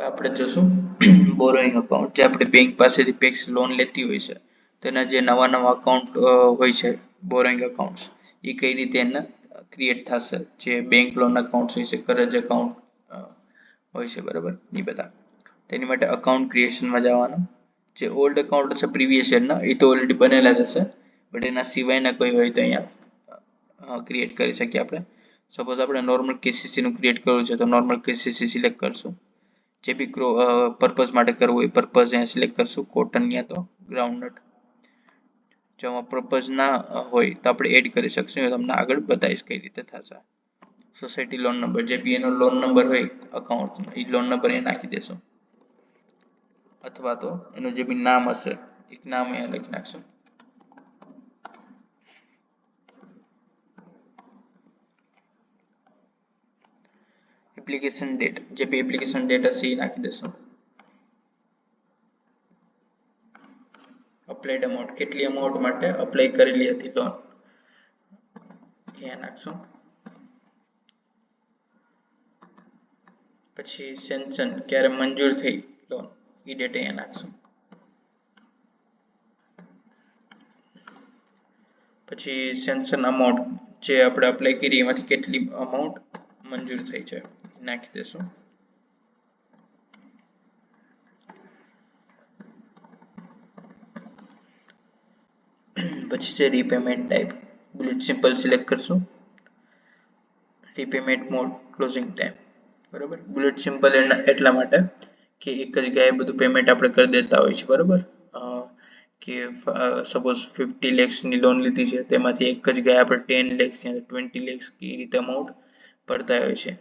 આપણે જોશું borrowing account, જે આપણે બેંક પાસેથી પેક્સ લોન લેતી હોય છે તેના જે નવા નવા અકાઉન્ટ હોય છે બોરોઈંગ અકાઉન્ટ, એ કઈ રીતે એને ક્રિએટ થશે, જે બેંક લોન અકાઉન્ટ હોય છે, કરજ અકાઉન્ટ હોય છે, બરાબર, એ બધા. તેની માટે અકાઉન્ટ ક્રિએશનમાં જવાનું. જે ઓલ્ડ અકાઉન્ટ હશે પ્રીવિયસ યરના એ તો ઓલરેડી બનેલા જ હશે, બટ એના સિવાયના કોઈ હોય તો અહીંયા ક્રિએટ કરી શકીએ આપણે. સપોઝ આપણે નોર્મલ કેસીસી નું ક્રિએટ કરવું છે તો નોર્મલ કેસીસી સિલેક્ટ કરશું. જે બી પર્પઝ માટે કરવું હોય પર્પઝ અહીંયા સિલેક્ટ કરશું. કોટન યા તો ગ્રાઉન્ડનટ. જો આમાં પર્પઝ ના હોય તો આપણે એડ કરી શકશું. એ તમને આગળ બતાવીશ કઈ રીતે થશે. સોસાયટી લોન નંબર, જે બી એનો લોન નંબર હોય અકાઉન્ટ, એ લોન નંબર એ નાખી દેશું, અથવા તો એનું જે બી નામ હશે એક નામ અહીંયા લખી નાખશું. એપ્લિકેશન ડેટ, જે બી એપ્લિકેશન ડેટ હશે એ નાખી દેશું. અપ્લાઈડ અમાઉન્ટ, કેટલી અમાઉન્ટ માટે અપ્લાય કરેલી હતી લોન એ નાખશું. પછી સેન્શન, ક્યારે મંજૂર થઈ લોન, એ ડેટ અહીંયા નાખશું. પછી સેન્શન અમાઉન્ટ, જે આપણે અપ્લાય કરી એમાંથી કેટલી અમાઉન્ટ મંજૂર થઈ છે નાખી દેશું. પછી છે repayment type, bullet simple select કરશું. રીપેમેન્ટ મોડ, ક્લોઝિંગ ટાઈમ, બરાબર. બુલેટ સિમ્પલ એટલા માટે કે એક જ જગ્યાએ બધું પેમેન્ટ આપણે કરી દેતા હોય છે, બરાબર. કે સપોઝ 50 lakhs ની લોન લીધી છે, તેમાંથી એક જ જગ્યાએ આપણે 10 lakhs યા 20 lakhs એ રીતે અમાઉન્ટ ભરતા હોય છે,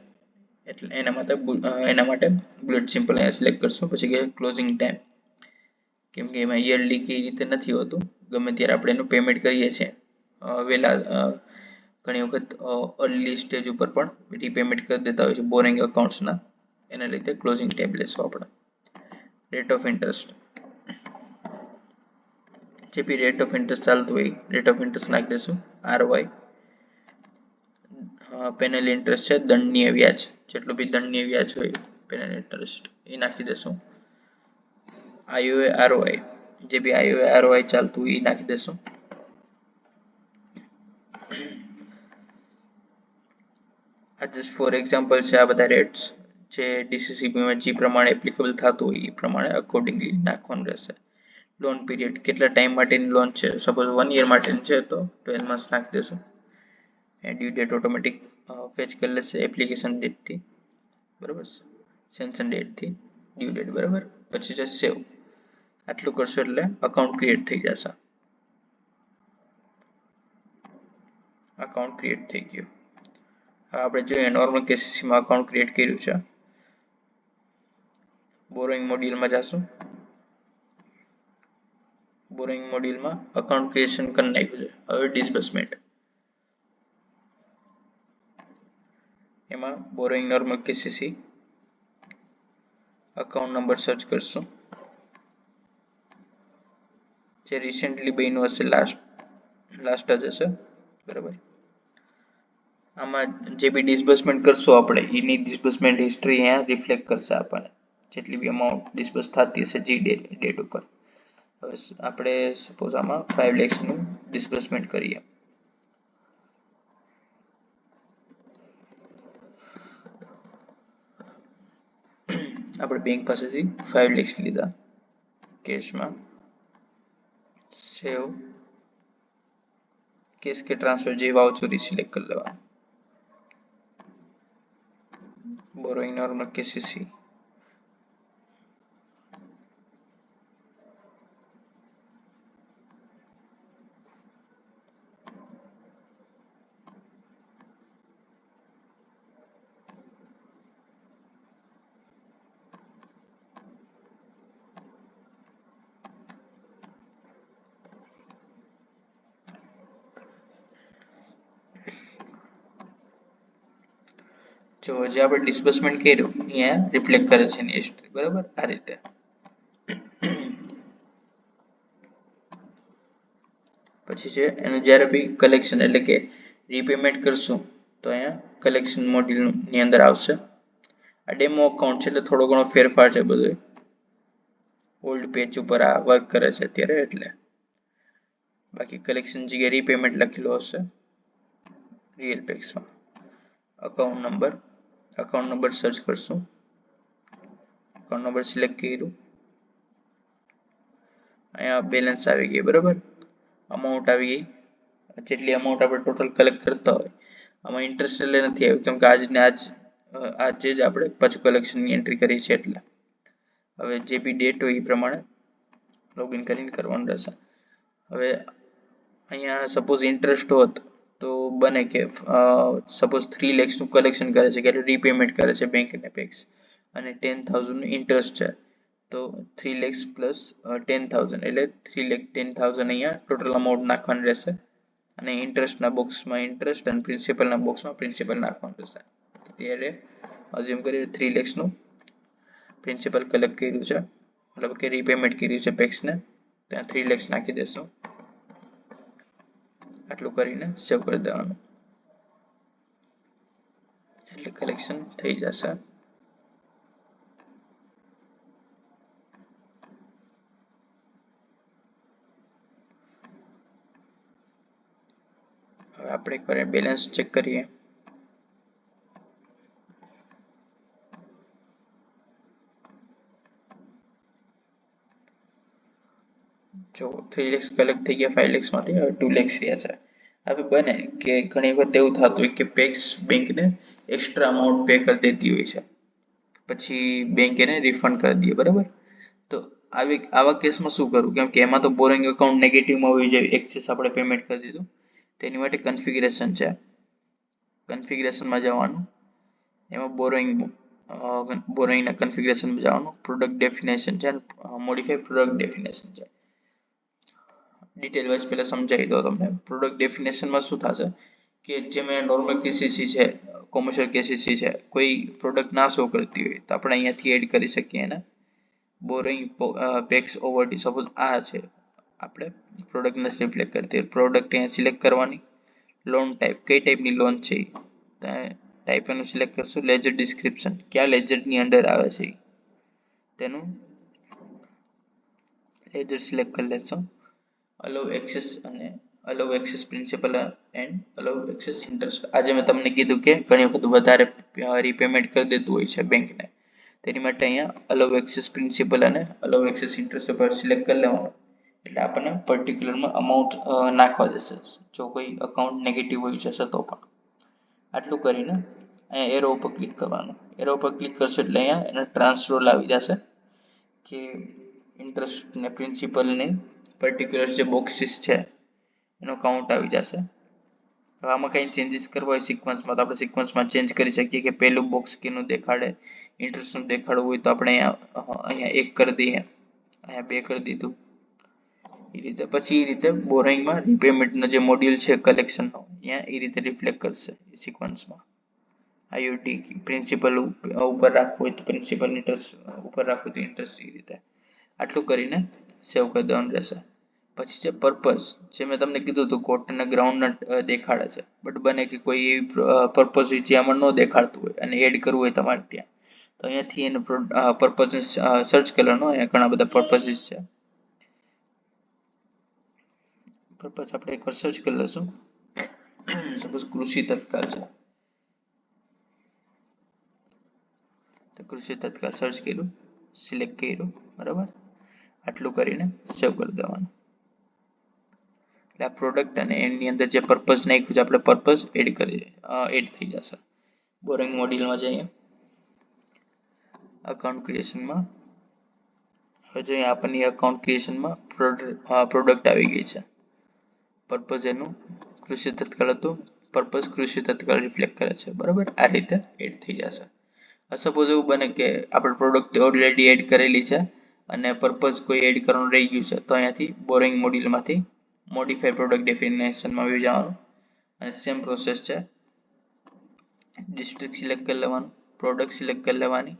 એટલે એના માટે બુલેટ સિમ્પલ અહીંયા સિલેક્ટ કરશું. પછી કે ક્લોઝિંગ ટાઈમ, કેમ કે એમાં યરલી કે રીતે નથી હોતું, ગમે ત્યારે આપણે એનું પેમેન્ટ કરીએ છીએ વહેલા. ઘણી વખત અર્લી સ્ટેજ ઉપર પણ રીપેમેન્ટ કરી દેતા હોય છે બોરિંગ અકાઉન્ટ્સના, એના લીધે ક્લોઝિંગ ટાઈમ લેશું આપણે. રેટ ઓફ ઇન્ટરેસ્ટ, જે બી રેટ ઓફ ઇન્ટરેસ્ટ ચાલતું હોય રેટ ઓફ ઇન્ટરેસ્ટ નાખી દેશું. ROI, પેનલ ઇન્ટરેસ્ટ છે દંડનીય વ્યાજ, જેટલું બી દંડનીય વ્યાજ હોય પેનલ ઇન્ટરેસ્ટ એ નાખી દેશું. IOA ROI, જે બી IOA ROI ચાલતું હોય એ નાખી દેશું. આ જસ્ટ ફોર એક્ઝામ્પલ છે. આ બધા રેટ્સ જે DCCP માં જે પ્રમાણે એપ્લિકેબલ થતું હોય એ પ્રમાણે અકોર્ડિંગલી નાખવાનું રહેશે. લોન પીરિયડ, કેટલા ટાઈમ માટેની લોન છે, સપોઝ 1 year માટેની છે તો 12 months નાખી દેશું. ડ્યુ ડેટ ઓટોમેટિક ફેચ કરી લેશે એપ્લિકેશન ડેટ થી, બરાબર, સેન્શન ડેટ થી ડ્યુ ડેટ, બરાબર. પછી છે સેવ, આટલું કરશો એટલે અકાઉન્ટ ક્રિએટ થઈ જશે. અકાઉન્ટ ક્રિએટ થઈ ગયું. આપણે જોઈએ નોર્મલ કેસીસી માં અકાઉન્ટ ક્રિએટ કર્યું છે. બોરોઈંગ મોડ્યુલમાં જશું. બોરોઈંગ મોડ્યુલમાં અકાઉન્ટ ક્રિએશન કરી નાખ્યું છે. હવે ડિસ્બર્સમેન્ટ, એમાં borrowing normal KCC account number search કરશું. જે રિસેન્ટલી બન્યું હશે, લાસ્ટ જ હશે, બરાબર. આમાં જે બી ડિસ્બર્સમેન્ટ કરશું આપણે એની ડિસ્બર્સમેન્ટ હિસ્ટ્રી અહીંયા રિફ્લેક્ટ કરશે આપણને, જેટલી બી અમાઉન્ટ ડિસ્બર્સ થતી હશે જે ડેટ ઉપર. હવે આપણે સપોઝ આમાં 5 lakhs નું ડિસ્બર્સમેન્ટ કરીએ. આપણે બેંક પાસેથી 5 lakhs લીધા કેશમાં. સેવ કેશ કે ટ્રાન્સફર, જે વાઉચર સિલેક્ટ કરી લેવા. બોરોઈંગ નોર્મલ કેસીસી, જો જે આપણે ડિસ્બર્સમેન્ટ કર્યું અહીંયા રિફ્લેક્ટ કરે છે એની હિસ્ટ્રી, બરાબર, આ રીતે. પછી છે એનું જ્યારે બી કલેક્શન એટલે કે રીપેમેન્ટ કરશું તો અહીંયા કલેક્શન મોડ્યુલ ની અંદર આવશે. આ ડેમો અકાઉન્ટ છે એટલે થોડો ઘણો ફેરફાર છે બધું ઓલ્ડ પેજ ઉપર આ વર્ક કરે છે અત્યારે એટલે બાકી કલેક્શન જગ્યાએ રીપેમેન્ટ લખેલું હશે રિયલ પેક્સમાં અકાઉન્ટ નંબર સર્ચ કરશું અકાઉન્ટ નંબર સિલેક્ટ કર્યું અહીંયા બેલેન્સ આવી ગઈ બરાબર અમાઉન્ટ આવી ગઈ જેટલી અમાઉન્ટ આપણે ટોટલ કલેક્ટ કરતા હોય આમાં ઇન્ટરેસ્ટ એટલે નથી આવ્યું કેમ કે આજે જ આપણે પાછું કલેક્શનની એન્ટ્રી કરી છે એટલે હવે જે બી ડેટ હોય એ પ્રમાણે લોગિન કરીને કરવાનું રહેશે હવે અહીંયા સપોઝ ઇન્ટરેસ્ટ હોત તો બને કે સપોઝ 3 lakhs નું કલેક્શન કરે છે કે રીપેમેન્ટ કરે છે બેંક ને પેક્સ અને 10,000 નું ઇન્ટરેસ્ટ છે તો 3 lakhs પ્લસ 10,000 એટલે 3 lakh 10,000 અહીંયા ટોટલ અમાઉન્ટ નાખવાનું રહેશે અને ઇન્ટરેસ્ટના બોક્સમાં ઇન્ટરેસ્ટ અને પ્રિન્સિપલના બોક્સમાં પ્રિન્સિપલ નાખવાનું રહેશે ત્યારે અઝ્યુમ કરીએ 3 lakhs નું પ્રિન્સિપલ કલેક્ટ કર્યું છે મતલબ કે રીપેમેન્ટ કર્યું છે પેક્સને ત્યાં 3 lakhs નાખી દેશું આટલું કરીને સેવ કરી દેવાનું એટલે કલેક્શન થઈ જશે હવે આપણે એકવાર બેલેન્સ ચેક કરીએ જો 3 lakhs કલેક્ટ થઈ ગયા 5 lakhs માંથી હવે 2 lakhs રહ્યા છે હવે બને કે ઘણી વખત એવું થતું હોય કે પેક્સ બેંકને એક્સ્ટ્રા અમાઉન્ટ પે કરી દેતી હોય છે પછી બેંક એને રિફંડ કરી દે બરાબર તો આવા કેસમાં શું કરવું કેમ કે એમાં તો બોરિંગ એકાઉન્ટ નેગેટિવમાં હોવી જોઈએ એક્સેસ આપણે પેમેન્ટ કરી દીધું તેની માટે કન્ફિગરેશન છે કન્ફિગરેશનમાં જવાનું એમાં બોરોઈંગના કન્ફિગરેશનમાં જવાનું પ્રોડક્ટ ડેફિનેશન છે મોડિફાઈ પ્રોડક્ટ ડેફિનેશન છે ડિટેલ વાઇઝ પહેલા સમજાવી દો તમને પ્રોડક્ટ ડેફિનેશનમાં શું થશે કે જે મેં નોર્મલ કેસીસી છે કોમર્શિયલ કેસીસી છે કોઈ પ્રોડક્ટ ના શો કરતી હોય તો આપણે અહીંયાથી એડ કરી શકીએ એને બોરોઈંગ પેક્સ ઓવરડ્યુ સપોઝ આ છે આપણે પ્રોડક્ટને સિલેક્ટ કરતી હોય પ્રોડક્ટ અહીંયા સિલેક્ટ કરવાની લોન ટાઈપ કઈ ટાઈપની લોન છે ટાઈપ એનું સિલેક્ટ કરશું લેજર ડિસ્ક્રિપ્શન કયા લેજરની અંડર આવે છે તેનું લેજર સિલેક્ટ કરી લેશું allow access અને allow access principal and allow access interest આજે મેં તમને કીધું કે ઘણી વખત વધારે રીપેમેન્ટ કરી દેતું હોય છે બેંકને તેની માટે અહીંયા allow access principal અને allow access interest ઉપર સિલેક્ટ કરી લેવાનું એટલે આપણને પર્ટિક્યુલરમાં અમાઉન્ટ નાખવા દેશે જો કોઈ અકાઉન્ટ નેગેટિવ હોય જશે તો પણ આટલું કરીને અહીંયા એરો ઉપર ક્લિક કરવાનું એરો ઉપર ક્લિક કરશો એટલે અહીંયા એના ટ્રાન્સફર આવી જશે કે ઇન્ટરેસ્ટ ને પ્રિન્સિપલ ને પર્ટિક્યુલર જે બોક્સીસ છે એનો કાઉન્ટ આવી જશે હવે આમાં કંઈ ચેન્જીસ કરવા હોય સિક્વન્સમાં તો આપણે સિક્વન્સમાં ચેન્જ કરી શકીએ કે પહેલું બોક્સ કેનું દેખાડે ઇન્ટરેસ્ટનું દેખાડવું હોય તો આપણે અહીંયા 1 કરી દઈએ અહીંયા 2 કરી દીધું એ રીતે પછી એ રીતે બોરોઈંગમાં રીપેમેન્ટનો જે મોડ્યુલ છે કલેક્શનનો અહીંયા એ રીતે રિફ્લેક્ટ કરશે એ સિક્વન્સમાં આઈઓટી પ્રિન્સિપલ ઉપર રાખવું હોય તો પ્રિન્સિપલ ઇન્ટરેસ્ટ ઉપર રાખવું તો ઇન્ટરેસ્ટ એ રીતે આટલું કરીને સેવ કરી દેવાનું રહેશે પછી છે પર્પઝ જે મેં તમને કીધું હતું કોટન અને ગ્રાઉન્ડનટ દેખાડે છે બટ બને કે કોઈ એવી પર્પઝ જે આમાં ન દેખાડતું હોય અને એડ કરવું હોય તમારે ત્યાં તો અહીંયાથી એને પર્પઝને સર્ચ કરવાનો અહીંયા ઘણા બધા પર્પઝીસ છે પર્પઝ આપણે એકવાર સર્ચ કરી લઈશું સપોઝ કૃષિ તત્કાલ છે તો કૃષિ તત્કાલ સર્ચ કર્યું સિલેક્ટ કર્યું બરાબર આટલું કરીને સેવ કરી દેવાનું એટલે આ પ્રોડક્ટ અને એની અંદર જે પર્પઝ નાખ્યું છે આપણે પર્પઝ એડ થઈ જશે બોરિંગ મોડ્યુલમાં જઈએ અકાઉન્ટ ક્રિએશનમાં હવે જોઈએ આપણને અકાઉન્ટ ક્રિએશનમાં પ્રોડક્ટ આવી ગઈ છે પર્પઝ એનું કૃષિ તત્કાલ હતું પર્પઝ કૃષિ તત્કાલ રિફ્લેક્ટ કરે છે બરાબર આ રીતે એડ થઈ જશે સપોઝ એવું બને કે આપણે પ્રોડક્ટ ઓલરેડી એડ કરેલી છે અને પર્પઝ કોઈ એડ કરવાનું રહી ગયું છે તો અહીંયાથી બોરિંગ મોડ્યુલમાંથી મોડિફાઈ પ્રોડક્ટ ડેફિનેશનમાં આવી જવાનું અને સેમ પ્રોસેસ છે ડિસ્ટ્રિક્ટ સિલેક્ટ કરી લેવાનું પ્રોડક્ટ સિલેક્ટ કરી લેવાની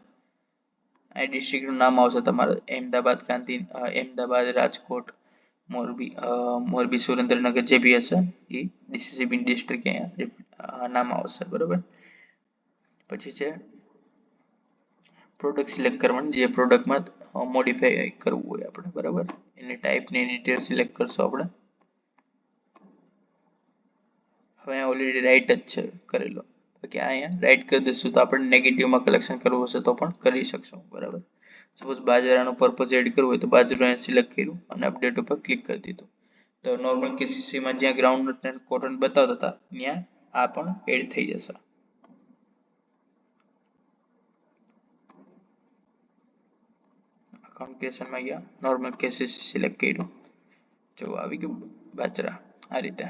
આ ડિસ્ટ્રિક્ટનું નામ આવશે તમારે અમદાવાદ રાજકોટ મોરબી સુરેન્દ્રનગર જે બી હશે એ ડીસીસીબી ડિસ્ટ્રિક્ટ અહીંયા નામ આવશે બરોબર પછી છે પ્રોડક્ટ સિલેક્ટ કરવાની, જે પ્રોડક્ટમાં મોડિફાઈ કરવું હોય આપણે, બરાબર. એની ટાઈપની ડિટેલ સિલેક્ટ કરશું આપણે. હવે ઓલરેડી રાઈટ જ છે કરેલો, કે અહીંયા રાઈટ કરી દઈશું તો આપણે નેગેટિવમાં કલેક્શન કરવું હશે તો પણ કરી શકશું, બરાબર. સપોઝ બાજરાનું પર્પઝ એડ કરવું હોય તો બાજરો અહીંયા સિલેક્ટ કર્યું અને અપડેટ ઉપર ક્લિક કરી દીધું. તો નોર્મલ કેસીસીમાં જ્યાં ગ્રાઉન્ડનટ અને કોટન બતાવતા હતા ત્યાં આ પણ એડ થઈ જશે. અકાઉન્ટ ક્રિએશનમાં ગયા, નોર્મલ કેસીસી સિલેક્ટ કર્યું, જો આવી ગયું બાજરા આ રીતે.